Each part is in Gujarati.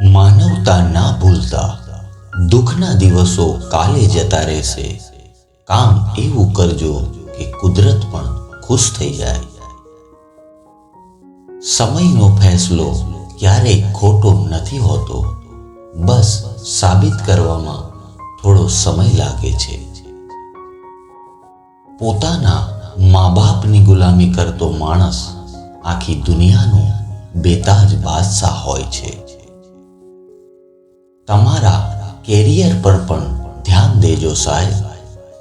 માનવતા ના ભૂલતા, દુઃખના દિવસો કાલે જતા રહેશે. કામ એવું કરજો કે કુદરત પણ ખુશ થઈ જાય. સમયનો ફેસલો ક્યારેય ખોટો નથી હોતો, બસ સાબિત કરવામાં થોડો સમય લાગે છે. પોતાના મા બાપની ગુલામી કરતો માણસ આખી દુનિયાનો બેતાજ બાદશાહ હોય છે. તમારા કેરિયર પર પણ ધ્યાન દેજો સાહેબ,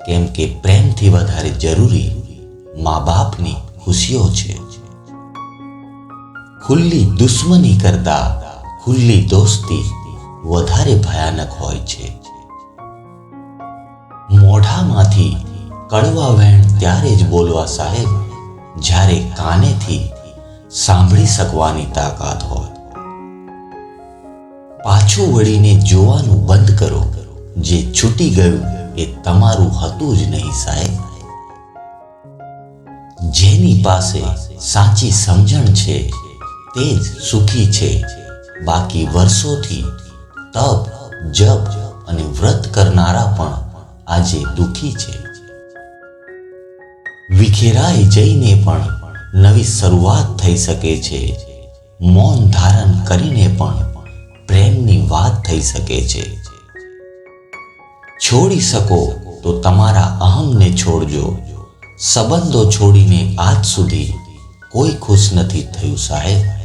કેમ કે પ્રેમથી વધારે જરૂરી મા બાપની ખુશીઓ છે. ખુલ્લી દુશ્મની કરતા ખુલ્લી દોસ્તી વધારે ભયાનક હોય છે. મોઢામાંથી કડવા વેણ ત્યારે જ બોલવા સાહેબ, જ્યારે કાનેથી સાંભળી શકવાની તાકાત હોય. પાછું વળીને જોવાનું બંધ કરો. જે છૂટી ગયું એ તમારું હતું જ નહીં સાહેબ. જેની પાસે સાચી સમજણ છે તે જ સુખી છે. બાકી વર્ષોથી તપ, જપ અને વ્રત કરનારા પણ આજે દુઃખી છે. વિખેરાઈ જઈને પણ નવી શરૂઆત થઈ શકે છે. મૌન ધારણ કરીને પણ પ્રેમની વાત થઈ શકે છે. છોડી શકો તો તમારા અહમને છોડજો. સંબંધો છોડીને આજ સુધી કોઈ ખુશ નથી થયું સાહેબ.